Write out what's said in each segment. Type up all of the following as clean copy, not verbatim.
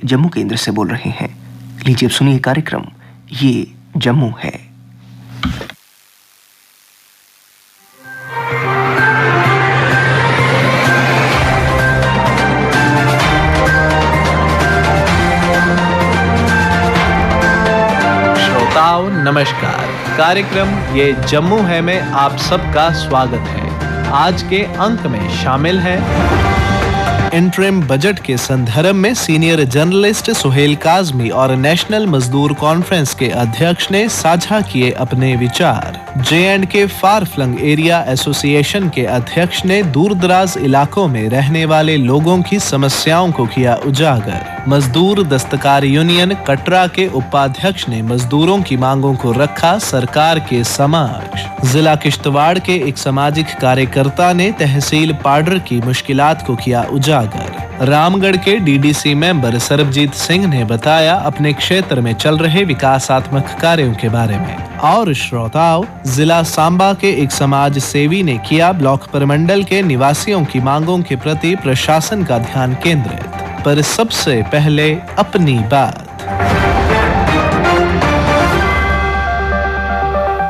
जम्मू केंद्र से बोल रहे हैं। लीजिए अब सुनिए कार्यक्रम ये जम्मू है। श्रोताओं नमस्कार, कार्यक्रम ये जम्मू है में आप सबका स्वागत है। आज के अंक में शामिल है इंटरिम बजट के संदर्भ में सीनियर जर्नलिस्ट सुहेल काजमी और नेशनल मजदूर कॉन्फ्रेंस के अध्यक्ष ने साझा किए अपने विचार। J&K फार फ्लंग एरिया एसोसिएशन के अध्यक्ष ने दूरदराज इलाकों में रहने वाले लोगों की समस्याओं को किया उजागर। मजदूर दस्तकार यूनियन कटरा के उपाध्यक्ष ने मजदूरों की मांगों को रखा सरकार के समक्ष। जिला किश्तवाड़ के एक सामाजिक कार्यकर्ता ने तहसील पाडर की मुश्किलात को किया उजागर। रामगढ़ के डीडीसी मेंबर सरबजीत सिंह ने बताया अपने क्षेत्र में चल रहे विकासात्मक कार्यों के बारे में। और श्रोताओं, जिला सांबा के एक समाज सेवी ने किया ब्लॉक प्रमंडल के निवासियों की मांगों के प्रति प्रशासन का ध्यान केंद्रित। पर सबसे पहले अपनी बात।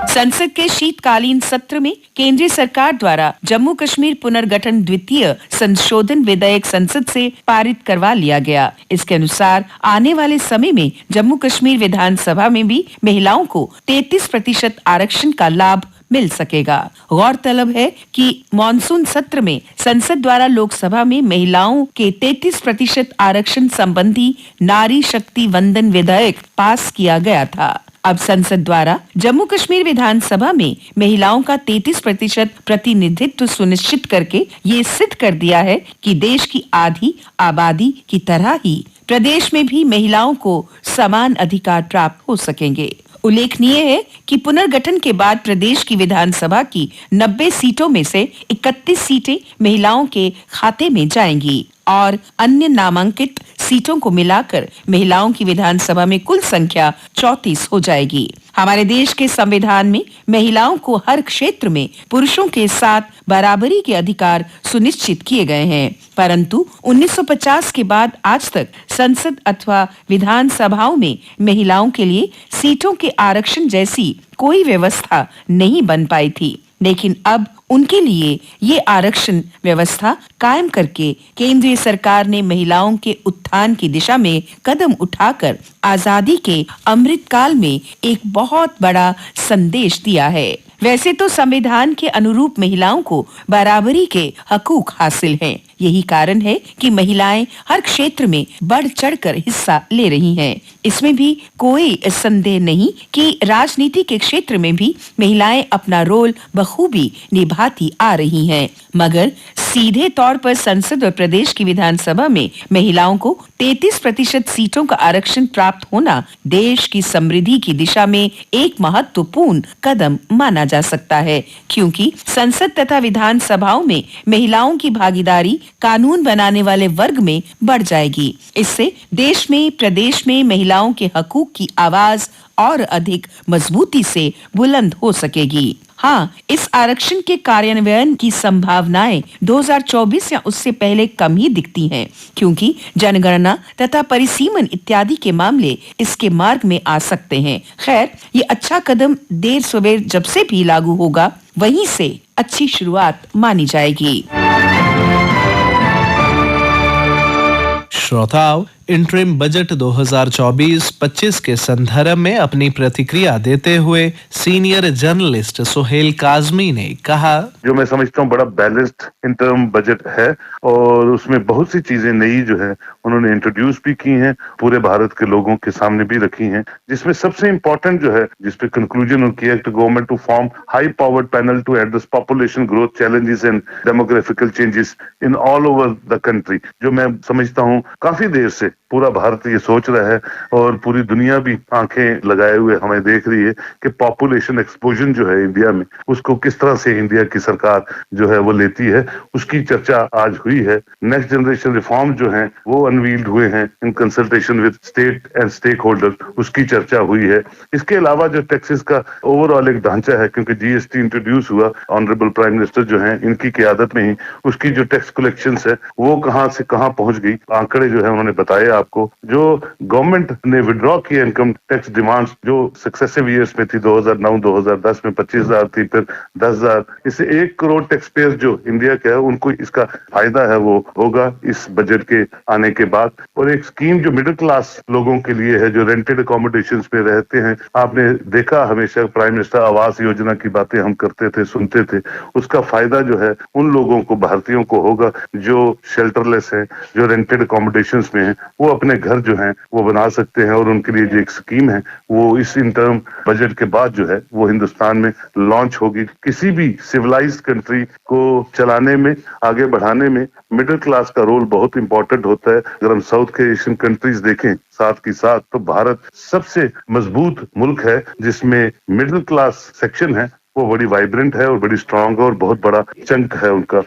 संसद के शीतकालीन सत्र में केंद्रीय सरकार द्वारा जम्मू कश्मीर पुनर्गठन द्वितीय संशोधन विधेयक संसद से पारित करवा लिया गया। इसके अनुसार आने वाले समय में जम्मू कश्मीर विधानसभा में भी महिलाओं को 33% आरक्षण का लाभ मिल सकेगा। गौरतलब है कि मॉनसून सत्र में संसद द्वारा लोकसभा में महिलाओं के 33% आरक्षण संबंधी नारी शक्ति वंदन विधेयक पास किया गया था। अब संसद द्वारा जम्मू कश्मीर विधानसभा में महिलाओं का 33% प्रतिनिधित्व सुनिश्चित करके ये सिद्ध कर दिया है कि देश की आधी आबादी की तरह ही प्रदेश में भी महिलाओं को समान अधिकार प्राप्त हो सकेंगे। उल्लेखनीय है कि पुनर्गठन के बाद प्रदेश की विधानसभा की 90 सीटों में से 31 सीटें महिलाओं के खाते में जाएंगी और अन्य नामांकित सीटों को मिलाकर महिलाओं की विधानसभा में कुल संख्या 34 हो जाएगी। हमारे देश के संविधान में महिलाओं को हर क्षेत्र में पुरुषों के साथ बराबरी के अधिकार सुनिश्चित किए गए हैं, परंतु 1950 के बाद आज तक संसद अथवा विधानसभाओं में महिलाओं के लिए सीटों के आरक्षण जैसी कोई व्यवस्था नहीं बन पाई थी। लेकिन अब उनके लिए ये आरक्षण व्यवस्था कायम करके केंद्रीय सरकार ने महिलाओं के उत्थान की दिशा में कदम उठाकर आजादी के अमृत काल में एक बहुत बड़ा संदेश दिया है। वैसे तो संविधान के अनुरूप महिलाओं को बराबरी के हकूक हासिल हैं। यही कारण है कि महिलाएं हर क्षेत्र में बढ़ चढ़कर हिस्सा ले रही हैं। इसमें भी कोई संदेह नहीं कि राजनीति के क्षेत्र में भी महिलाएं अपना रोल बखूबी निभाती आ रही हैं। मगर सीधे तौर पर संसद और प्रदेश की विधानसभा में महिलाओं को 33% सीटों का आरक्षण प्राप्त होना देश की समृद्धि की दिशा में एक महत्वपूर्ण कदम माना जा सकता है, क्योंकि संसद तथा विधानसभाओं में महिलाओं की भागीदारी कानून बनाने वाले वर्ग में बढ़ जाएगी। इससे देश में प्रदेश में महिलाओं के हकूक की आवाज और अधिक मजबूती से बुलंद हो सकेगी। हाँ, इस आरक्षण के कार्यान्वयन की संभावनाएं 2024 या उससे पहले कम ही दिखती हैं, क्योंकि जनगणना तथा परिसीमन इत्यादि के मामले इसके मार्ग में आ सकते हैं। खैर, ये अच्छा कदम देर सवेर जब से भी लागू होगा, वहीं से अच्छी शुरुआत मानी जाएगी। श्रोताओं, इंटरिम बजट 2024-25 के संदर्भ में अपनी प्रतिक्रिया देते हुए सीनियर जर्नलिस्ट सुहेल काजमी ने कहा, जो मैं समझता हूँ बड़ा बैलेंस्ड इंटरिम बजट है और उसमें बहुत सी चीजें नई जो है उन्होंने इंट्रोड्यूस भी की हैं, पूरे भारत के लोगों के सामने भी रखी हैं। जिसमें सबसे इम्पोर्टेंट जो है, जिसपे कंक्लूजन किया to government to form high powered panel to address population growth challenges and demographical changes in all over the country. जो मैं समझता हूँ काफी देर से पूरा भारत ये सोच रहा है और पूरी दुनिया भी आंखें लगाए हुए हमें देख रही है कि पॉपुलेशन एक्सप्लोजन जो है इंडिया में, उसको किस तरह से इंडिया की सरकार जो है वो लेती है, उसकी चर्चा आज हुई है। नेक्स्ट जनरेशन रिफॉर्म जो है वो अनवील्ड हुए हैं in consultation with state and stakeholder, उसकी चर्चा हुई है। इसके अलावा जो टैक्सेस का ओवरऑल एक ढांचा है, क्योंकि जीएसटी इंट्रोड्यूस हुआ, ऑनरेबल प्राइम मिनिस्टर जो है इनकी क़यादत में ही उसकी जो टैक्स कलेक्शन है वो कहाँ से कहाँ पहुंच गई, आंकड़े जो है उन्होंने बताया आपको, जो गवर्नमेंट ने विड्रॉ किया इनकम टैक्स डिमांड्स जो सक्सेसिव ईयर्स में थी, 2009-2010 में 25,000 थी, फिर 10,000, इससे 1 करोड़ टैक्स पेयर्स जो इंडिया के है उनको इसका फायदा है वो होगा इस बजट के आने के बाद। और एक स्कीम जो मिडिल क्लास लोगों के लिए है, जो रेंटेड अकोमोडेशंस पे रहते हैं, आपने देखा हमेशा प्राइम मिनिस्टर आवास योजना की बातें हम करते थे, सुनते थे, उसका फायदा जो है उन लोगों को, भारतीयों को होगा जो शेल्टरलेस हैं, जो रेंटेड अकोमोडेशंस में हैं, वो अपने घर जो हैं वो बना सकते हैं। और उनके लिए जो एक स्कीम है वो इस इंटर्म बजट के बाद जो है वो हिंदुस्तान में लॉन्च होगी। किसी भी सिविलाइज्ड कंट्री को चलाने में, आगे बढ़ाने में मिडिल क्लास का रोल बहुत इंपॉर्टेंट होता है। अगर हम साउथ के एशियन कंट्रीज देखें साथ के साथ, तो भारत सबसे मजबूत मुल्क है जिसमें मिडिल क्लास सेक्शन है वो बड़ी वाइब्रेंट है और बड़ी स्ट्रांग है और बहुत बड़ा चंक है उनका।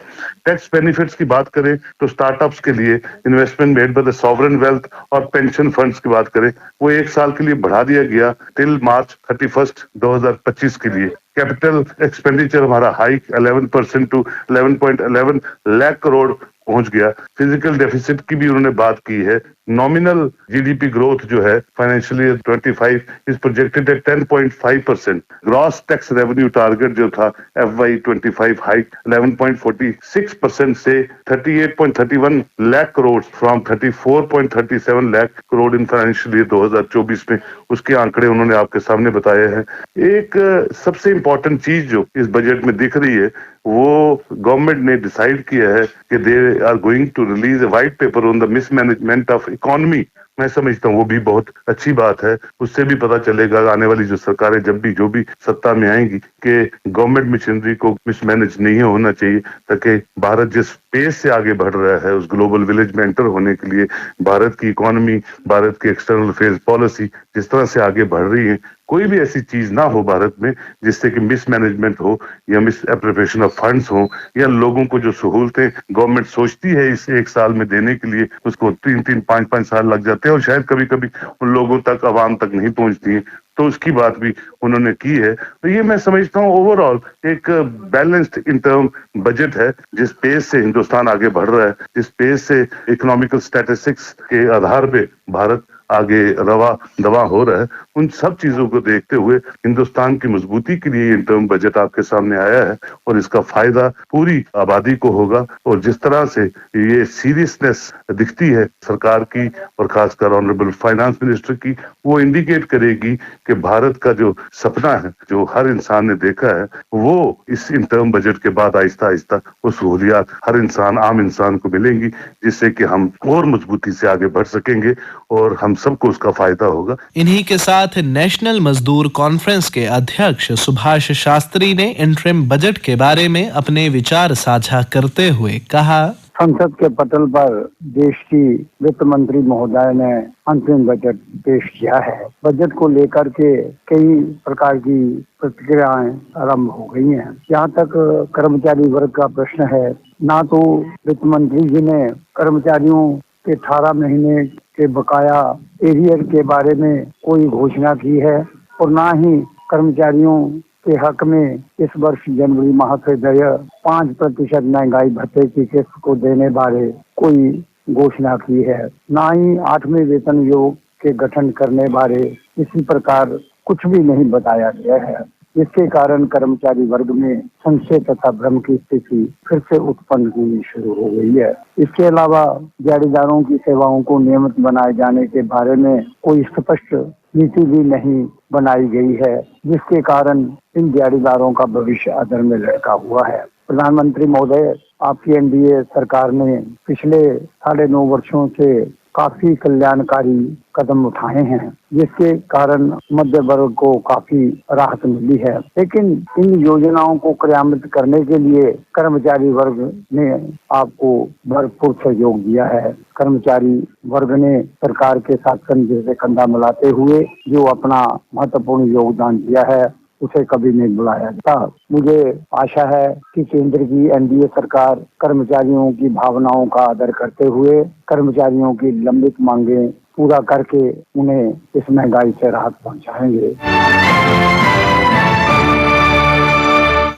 टैक्स बेनिफिट्स की बात करें तो स्टार्टअप्स के लिए investment made by the sovereign wealth और पेंशन फंड्स की बात करें, वो 1 साल के लिए बढ़ा दिया गया टिल March 31, 2025 के लिए। कैपिटल एक्सपेंडिचर हमारा हाइक 11% टू 11.11 लाख करोड़ पहुंच गया। फिजिकल डेफिसिट की भी उन्होंने बात की है। नॉमिनल जीडीपी ग्रोथ जो है financial year 25 is projected at 10.5%। Gross tax revenue target जो था FY25 हाइक 11.46% से 38.31 lakh crore from 34.37 lakh crore in financial year 2024 में। उसके आंकड़े उन्होंने आपके सामने बताए हैं। एक सबसे इंपॉर्टेंट चीज जो इस बजट में दिख रही है वो गवर्नमेंट ने डिसाइड किया है कि they are going to release a white paper on the mismanagement of economy. मैं समझता हूँ वो भी बहुत अच्छी बात है। उससे भी पता चलेगा आने वाली जो सरकारें जब भी जो भी सत्ता में आएंगी कि गवर्नमेंट मशीनरी को मिसमैनेज नहीं होना चाहिए, ताकि भारत जिस पेस से आगे बढ़ रहा है उस ग्लोबल विलेज में एंटर होने के लिए भारत की इकोनॉमी, भारत की एक्सटर्नल अफेयर्स पॉलिसी जिस तरह से आगे बढ़ रही है, कोई भी ऐसी चीज ना हो भारत में जिससे कि मिसमैनेजमेंट हो या मिस एप्रोप्रिएशन ऑफ फंड्स हो, या लोगों को जो सहूलतें गवर्नमेंट सोचती है इस 1 साल में देने के लिए उसको 3-3, 5-5 साल लग जाते हैं और शायद कभी कभी उन लोगों तक, आवाम तक नहीं पहुंचती है। तो उसकी बात भी उन्होंने की है। तो ये मैं समझता हूँ ओवरऑल एक बैलेंस्ड इन टर्म बजट है। जिस पेस से हिंदुस्तान आगे बढ़ रहा है, जिस पेस से इकोनॉमिकल स्टैटिस्टिक्स के आधार पे भारत आगे रवा दवा हो रहा है, उन सब चीजों को देखते हुए हिंदुस्तान की मजबूती के लिए इन टर्म बजट आपके सामने आया है और इसका फायदा पूरी आबादी को होगा। और जिस तरह से ये सीरियसनेस दिखती है सरकार की और खासकर ऑनरेबल फाइनेंस मिनिस्टर की, वो इंडिकेट करेगी कि भारत का जो सपना है, जो हर इंसान ने देखा है, वो इस इन टर्म बजट के बाद आहिस्ता आहिस्ता वो सहूलियात हर इंसान, आम इंसान को मिलेंगी, जिससे कि हम और मजबूती से आगे बढ़ सकेंगे और हम सबको उसका फायदा होगा। इन्हीं के साथ नेशनल मजदूर कॉन्फ्रेंस के अध्यक्ष सुभाष शास्त्री ने इंटरिम बजट के बारे में अपने विचार साझा करते हुए कहा, संसद के पटल पर देश की वित्त मंत्री महोदय ने अंतिम बजट पेश किया है। बजट को लेकर के कई प्रकार की प्रतिक्रियाएं आरंभ हो गई हैं। यहाँ तक कर्मचारी वर्ग का प्रश्न है, ना तो वित्त मंत्री जी ने कर्मचारियों के 18 महीने के बकाया एरियर के बारे में कोई घोषणा की है और ना ही कर्मचारियों के हक में इस वर्ष जनवरी माह से देय 5% महंगाई भत्ते की किस्त को देने बारे कोई घोषणा की है, ना ही 8वें वेतन आयोग के गठन करने बारे इसी प्रकार कुछ भी नहीं बताया गया है। इसके कारण कर्मचारी वर्ग में संशय तथा भ्रम की स्थिति फिर से उत्पन्न होनी शुरू हो गई है। इसके अलावा दिहाड़ीदारों की सेवाओं को नियमित बनाए जाने के बारे में कोई स्पष्ट नीति भी नहीं बनाई गई है, जिसके कारण इन दिहाड़ीदारों का भविष्य अधर में लटका हुआ है। प्रधानमंत्री महोदय, आपकी एनडीए सरकार ने पिछले 9.5 वर्षों से काफी कल्याणकारी कदम उठाए हैं, जिसके कारण मध्य वर्ग को काफी राहत मिली है। लेकिन इन योजनाओं को क्रियान्वित करने के लिए कर्मचारी वर्ग ने आपको भरपूर सहयोग दिया है। कर्मचारी वर्ग ने सरकार के साथ कंधे से कंधा मिलाते हुए जो अपना महत्वपूर्ण योगदान दिया है उसे कभी नहीं बुलाया था। मुझे आशा है कि केंद्र की एनडीए सरकार कर्मचारियों की भावनाओं का आदर करते हुए कर्मचारियों की लंबित मांगें पूरा करके उन्हें इस महंगाई से राहत पहुंचाएंगे।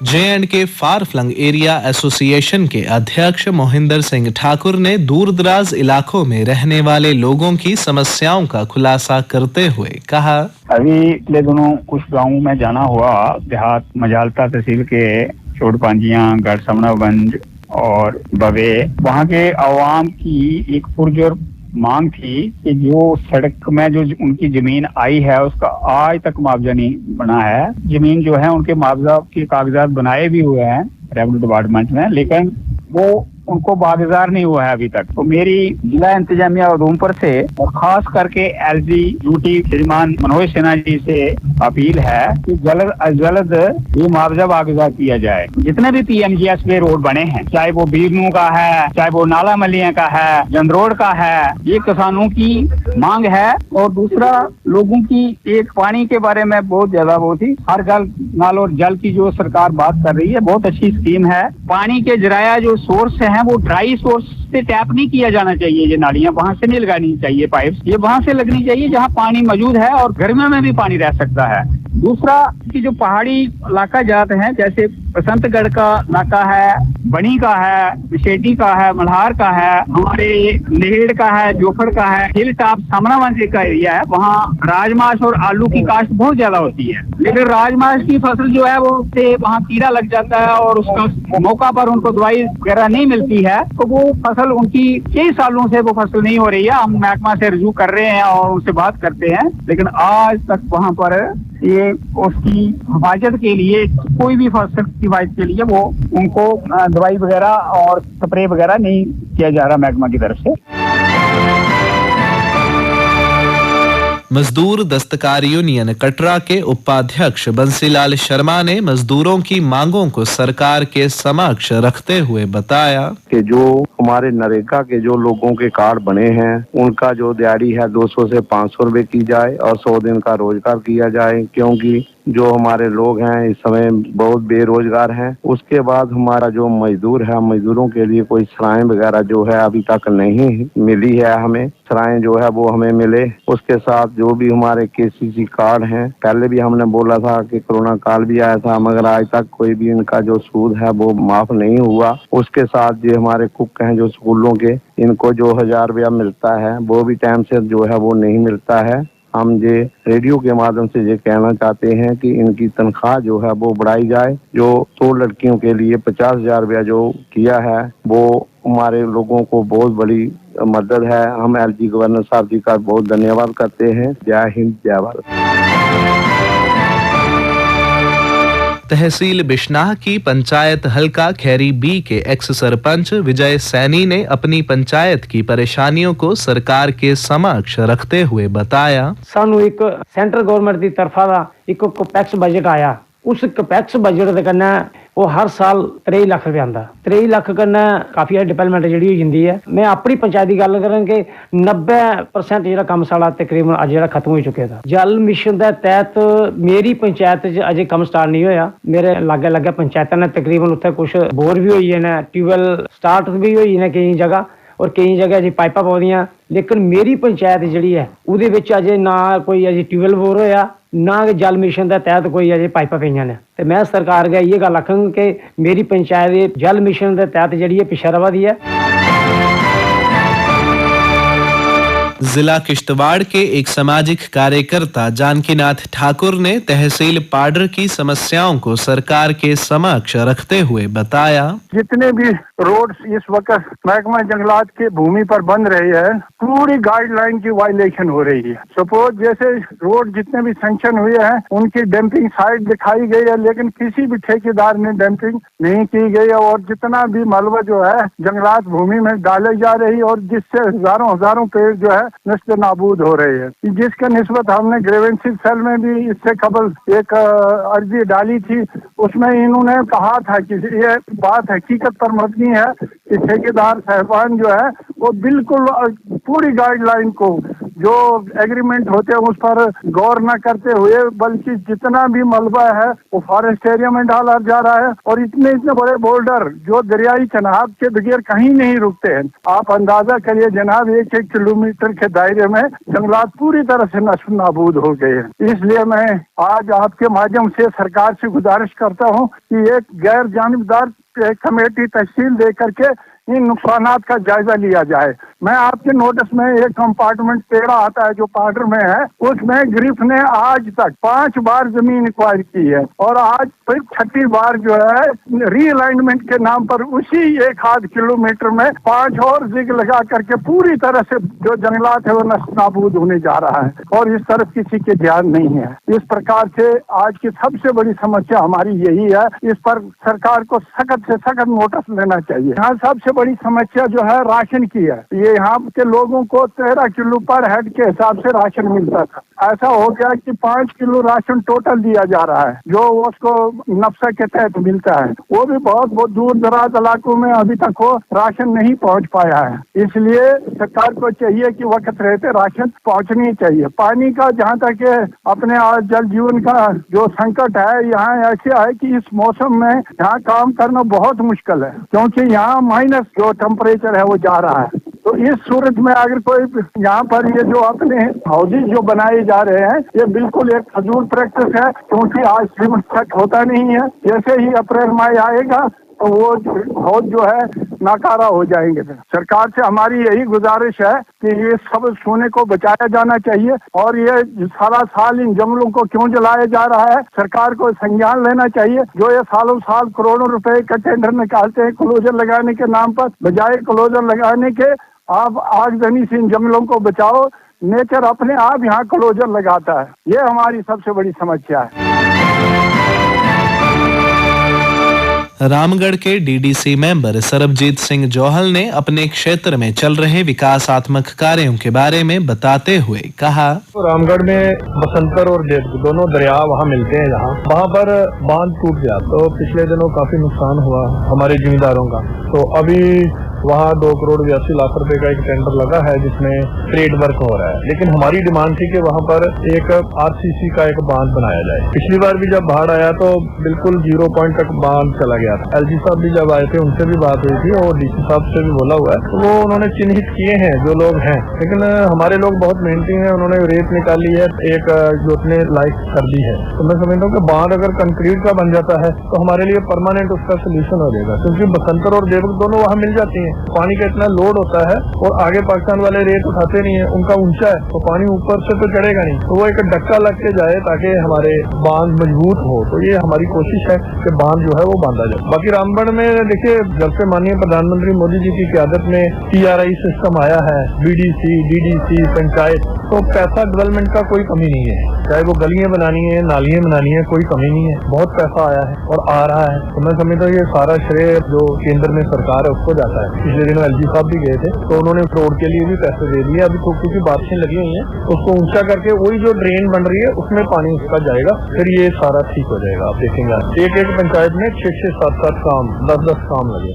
J&K फार फ्लंग एरिया एसोसिएशन के अध्यक्ष मोहिंदर सिंह ठाकुर ने दूरदराज इलाकों में रहने वाले लोगों की समस्याओं का खुलासा करते हुए कहा, अभी पिछले दिनों कुछ गाँवों में जाना हुआ, देहात मजालता तहसील के चोटपांजियां, गढ़समणागंज और बवे, वहाँ के आवाम की एक पुरजोर मांग थी कि जो सड़क में जो उनकी जमीन आई है उसका आज तक मुआवजा नहीं बना है। जमीन जो है उनके मुआवजा के कागजात बनाए भी हुए हैं रेवेन्यू डिपार्टमेंट में, लेकिन वो उनको बागजार नहीं हुआ है अभी तक। तो मेरी जिला इंतजामिया उधमपुर से और खास करके एलजी ड्यूटी श्रीमान मनोज सिन्हा जी से अपील है कि जल्द अज जल्द ये मुआवजा बागजार किया जाए। जितने भी PMGSP रोड बने हैं, चाहे वो बीरनू का है, चाहे वो नाला मलिया का है, जंदरोड का है, ये किसानों की मांग है। और दूसरा, लोगों की एक पानी के बारे में बहुत ज्यादा वो थी, हर घर नल और जल की जो सरकार बात कर रही है, बहुत अच्छी स्कीम है। पानी के जराया जो सोर्स है वो ड्राई सोर्स से टैप नहीं किया जाना चाहिए, ये नालियां वहां से नहीं लगानी चाहिए, पाइप्स ये वहां से लगनी चाहिए जहां पानी मौजूद है और गर्मियों में भी पानी रह सकता है। दूसरा कि जो पहाड़ी इलाका जाते हैं, जैसे बसंतगढ़ का इलाका है, बनी का है, विशेटी का है, मल्हार का है, हमारे नेहेड़ का है, जोफर का है, हिल टॉप सामनावंशी का एरिया है, वहाँ राजमाश और आलू की काश्त बहुत ज्यादा होती है। लेकिन राजमाश की फसल जो है वो से वहाँ कीड़ा लग जाता है और उसका मौका पर उनको दवाई वगैरह नहीं मिलती है, तो वो फसल उनकी कई सालों से वो फसल नहीं हो रही है। हम महकमा से रजू कर रहे हैं और उनसे बात करते हैं, लेकिन आज तक वहाँ पर ये उसकी हिफाजत के लिए, कोई भी फसल की हिफाजत के लिए वो उनको दवाई वगैरह और स्प्रे वगैरह नहीं किया जा रहा महकमा की तरफ से। मजदूर दस्तकार यूनियन कटरा के उपाध्यक्ष बंसीलाल शर्मा ने मजदूरों की मांगों को सरकार के समक्ष रखते हुए बताया कि जो हमारे नरेगा के जो लोगों के कार्ड बने हैं, उनका जो दिहाड़ी है 200 से 500 रुपए की जाए और 100 दिन का रोजगार किया जाए, क्योंकि जो हमारे लोग हैं इस समय बहुत बेरोजगार हैं। उसके बाद हमारा जो मजदूर है, मजदूरों के लिए कोई सराय वगैरह जो है अभी तक नहीं मिली है, हमें सराय जो है वो हमें मिले। उसके साथ जो भी हमारे KCC कार्ड हैं, पहले भी हमने बोला था कि कोरोना काल भी आया था, मगर आज तक कोई भी इनका जो सूद है वो माफ नहीं हुआ। उसके साथ जो हमारे कुक हैं जो स्कूलों के, इनको जो 1000 रुपया मिलता है वो भी टाइम से जो है वो नहीं मिलता है। हम ये रेडियो के माध्यम से ये कहना चाहते हैं कि इनकी तनख्वाह जो है वो बढ़ाई जाए। जो 2 लड़कियों के लिए 50,000 रुपया जो किया है वो हमारे लोगों को बहुत बड़ी मदद है। हम LG गवर्नर साहब जी का बहुत धन्यवाद करते हैं। जय हिंद, जय भारत। तहसील बिश्नाह की पंचायत हल्का खैरी बी के एक्स सरपंच विजय सैनी ने अपनी पंचायत की परेशानियों को सरकार के समक्ष रखते हुए बताया, सानू एक सेंट्रल गवर्नमेंट की तरफा दा एक कैपेक्स बजट आया। उस कैपेक्स बजट दे कन्नै वो हर साल 23 लाख रुपया आंदा। 23 लाख कन्नै काफी डिवेलपमेंट जिहड़ी हो जांदी है। मैं अपनी पंचायत की गल करां कि 90% जिहड़ा कम साला तकरीबन अज जिहड़ा खत्म हो चुके दा। जल मिशन दे तहत मेरी पंचायत च अजे कम स्टार्ट नहीं होया। मेरे लागे लागे पंचायतां ने तकरीबन उत्थे कुछ बोर भी होई ने, ट्यूबवेल स्टार्ट भी होई ने कई जगह, और कई जगह जी पाइपां पौंदियां। लेकिन मेरी पंचायत जिहड़ी है उहदे विच अजे ना कोई अजे ट्यूबवेल बोर होया, ना जल मिशन के तहत कोई अजे पाइपां पईयां ने। ते मैं सरकार अगे ये गल आखां कि मेरी पंचायत जल मिशन के तहत जिहड़ी है पिछड़ा रवा दी है। जिला किश्तवाड़ के एक सामाजिक कार्यकर्ता जानकीनाथ ठाकुर ने तहसील पाडर की समस्याओं को सरकार के समक्ष रखते हुए बताया, जितने भी रोड्स इस वक्त महकमा जंगलात के भूमि पर बन रहे हैं, पूरी गाइडलाइन की वायलेशन हो रही है। सपोज जैसे रोड जितने भी सैंक्शन हुए हैं उनकी डंपिंग साइट दिखाई गई है, लेकिन किसी भी ठेकेदार ने डंपिंग नहीं की गई है, और जितना भी मलबा जो है जंगलात भूमि में डाले जा रही है, और जिससे हजारों पेड़ जो है नस्ल नाबूद हो रहे हैं। जिसके निस्बत हमने ग्रेवेंसी सेल में भी इससे कबल एक अर्जी डाली थी। उसमें इन्होंने कहा था कि ये बात हकीकत पर मबनी है कि ठेकेदार साहबान जो है वो बिल्कुल पूरी गाइडलाइन को जो एग्रीमेंट होते हैं उस पर गौर न करते हुए, बल्कि जितना भी मलबा है वो फॉरेस्ट एरिया में डाला जा रहा है। और इतने बड़े बोल्डर जो दरियाई चनाब के बगैर कहीं नहीं रुकते हैं। आप अंदाजा करिए जनाब, 1-1 किलोमीटर के दायरे में जंगलात पूरी तरह से नष्ट नाबूद हो गए हैं। इसलिए मैं आज आपके माध्यम से सरकार से गुजारिश करता हूं कि एक गैर जानिबदार कमेटी तश्कील दे करके इन नुकसानात का जायजा लिया जाए। मैं आपके नोटिस में एक कंपार्टमेंट पेड़ा आता है जो पार्डर में है, उसमें ग्रिफ ने आज तक 5 बार जमीन एक्वायर की है और आज फिर 6ठी बार जो है रीअलाइनमेंट के नाम पर उसी 1-8 किलोमीटर में 5 और जिग लगा करके पूरी तरह से जो जंगलात है वो नष्ट नाबूद होने जा रहा है और इस तरफ किसी के ध्यान नहीं है। इस प्रकार से आज की सबसे बड़ी समस्या हमारी यही है, इस पर सरकार को सख्त से सख्त नोटिस लेना चाहिए। यहाँ सबसे बड़ी समस्या जो है राशन की है। ये यहाँ के लोगों को 13 किलो पर हेड के हिसाब से राशन मिलता था, ऐसा हो गया कि 5 किलो राशन टोटल दिया जा रहा है जो उसको नफसा के तहत मिलता है। वो भी बहुत दूर दराज इलाकों में अभी तक वो राशन नहीं पहुंच पाया है। इसलिए सरकार को चाहिए कि वक्त रहते राशन पहुंचनी चाहिए। पानी का जहाँ तक अपने जल जीवन का जो संकट है, यहाँ ऐसे है कि इस मौसम में यहाँ काम करना बहुत मुश्किल है, क्योंकि यहाँ माइनस जो टेम्परेचर है वो जा रहा है। तो इस सूरत में अगर कोई यहाँ पर ये जो अपने हाउसेज जो बनाए जा रहे हैं, ये बिल्कुल एक फजूल प्रैक्टिस है, क्योंकि आज सीमेंट तक होता नहीं है। जैसे ही अप्रैल मई आएगा तो वो हाउस जो है नाकारा हो जाएंगे। सरकार से हमारी यही गुजारिश है कि ये सब सोने को बचाया जाना चाहिए और ये सारा साल इन जंगलों को क्यों जलाया जा रहा है, सरकार को संज्ञान लेना चाहिए। जो ये सालों साल करोड़ों रुपए का टेंडर निकालते हैं क्लोजर लगाने के नाम पर, बजाय क्लोजर लगाने के आप आगजनी से इन जंगलों को बचाओ। नेचर अपने आप यहाँ क्लोजर लगाता है, ये हमारी सबसे बड़ी समस्या है। रामगढ़ के डीडीसी मेंबर सरबजीत सिंह जौहल ने अपने क्षेत्र में चल रहे विकासात्मक कार्यों के बारे में बताते हुए कहा, तो रामगढ़ में बसंतर और देव दोनों दरिया वहाँ मिलते हैं, जहाँ वहाँ पर बांध टूट गया तो पिछले दिनों काफी नुकसान हुआ हमारे जिम्मेदारों का। तो अभी वहाँ 2,82,00,000 रुपए का एक टेंडर लगा है जिसमें ट्रेड वर्क हो रहा है, लेकिन हमारी डिमांड थी कि वहाँ पर एक आरसीसी का एक बांध बनाया जाए। पिछली बार भी जब बाढ़ आया तो बिल्कुल 0 पॉइंट तक बांध चला गया था। एलजी साहब भी जब आए थे उनसे भी बात हुई थी और डीसी साहब से भी बोला हुआ है, तो वो उन्होंने चिन्हित किए हैं जो लोग हैं, लेकिन हमारे लोग बहुत मेहनती हैं, उन्होंने रेत निकाली है, एक जोतने लायक कर दी है। तो मैं समझता हूँ कि बांध अगर कंक्रीट का बन जाता है तो हमारे लिए परमानेंट उसका सोल्यूशन हो जाएगा, क्योंकि बसंतर और देवक दोनों वहाँ मिल जाती है। पानी का इतना लोड होता है और आगे पाकिस्तान वाले रेत उठाते नहीं है, उनका ऊंचा है तो पानी ऊपर से तो चढ़ेगा नहीं, तो वो एक डक्का लग के जाए ताकि हमारे बांध मजबूत हो। तो ये हमारी कोशिश है कि बांध जो है वो बांधा जाए। बाकी रामगढ़ में देखिए, जब से माननीय प्रधानमंत्री मोदी जी की क़यादत में TRI सिस्टम आया है, BDC, DDC, पंचायत, तो पैसा डेवलपमेंट का कोई कमी नहीं है, चाहे वो गलियां बनानी है, नालियां बनानी है, कोई कमी नहीं है, बहुत पैसा आया है और आ रहा है। तो मैं समझता हूँ ये सारा श्रेय जो केंद्र में सरकार है उसको जाता है। पिछले दिनों एलजी साहब भी गए थे तो उन्होंने रोड के लिए भी पैसे दे दिए। अभी तो क्योंकि बारिशें लगी हुई हैं उसको ऊंचा करके वही जो ड्रेन बन रही है उसमें पानी उसका जाएगा, फिर ये सारा ठीक हो जाएगा। आप देखेंगे एक पंचायत में 6-6, 7-7 काम, 10-10 काम लगे।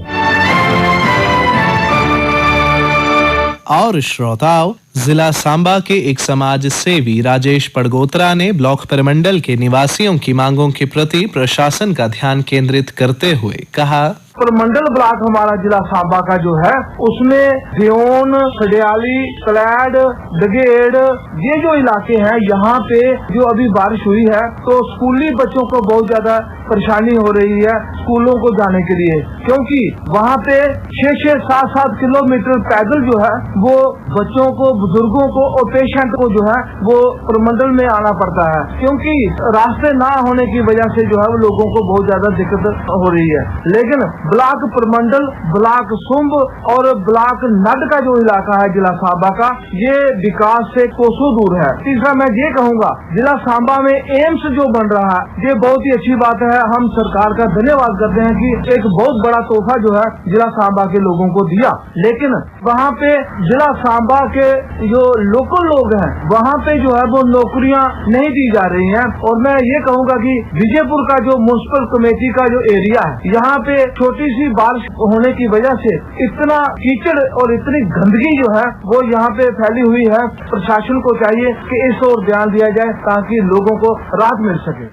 और श्रोताओं, जिला सांबा के एक समाज सेवी राजेश पड़गोत्रा ने ब्लॉक परिमंडल के निवासियों की मांगों के प्रति प्रशासन का ध्यान केंद्रित करते हुए कहा, मंडल ब्लॉक हमारा जिला सांबा का जो है उसमें देओन, सडियाली, कलैड, डगेड़, ये जो इलाके हैं, यहाँ पे जो अभी बारिश हुई है तो स्कूली बच्चों को बहुत ज्यादा परेशानी हो रही है स्कूलों को जाने के लिए, क्योंकि वहाँ पे 6-6, 7-7 किलोमीटर पैदल जो है वो बच्चों को, बुजुर्गों को और पेशेंट को जो है वो प्रमंडल में आना पड़ता है, क्योंकि रास्ते ना होने की वजह से जो है वो लोगों को बहुत ज्यादा दिक्कत हो रही है। लेकिन ब्लॉक प्रमंडल, ब्लॉक सुंब और ब्लॉक नड का जो इलाका है जिला सांबा का, ये विकास से कोसों दूर है। तीसरा मैं ये कहूँगा, जिला सांबा में एम्स जो बन रहा है ये बहुत ही अच्छी बात है, हम सरकार का धन्यवाद करते हैं कि एक बहुत बड़ा तोहफा जो है जिला सांबा के लोगों को दिया, लेकिन वहाँ पे जिला सांबा के जो लोकल लोग हैं वहाँ पे जो है वो नौकरियाँ नहीं दी जा रही हैं। और मैं ये कहूँगा कि विजयपुर का जो म्युनिसिपल कमेटी का जो एरिया है, यहाँ पे छोटी सी बारिश होने की वजह से इतना कीचड़ और इतनी गंदगी जो है वो यहाँ पे फैली हुई है। प्रशासन को चाहिए कि इस ओर ध्यान दिया जाए ताकि लोगों को राहत मिल सके।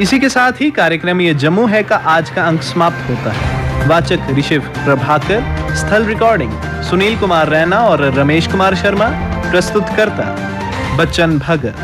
इसी के साथ ही कार्यक्रम ये जम्मू है का आज का अंक समाप्त होता है। वाचक ऋषिव प्रभाकर, स्थल रिकॉर्डिंग सुनील कुमार रैना और रमेश कुमार शर्मा, प्रस्तुतकर्ता बच्चन भगत।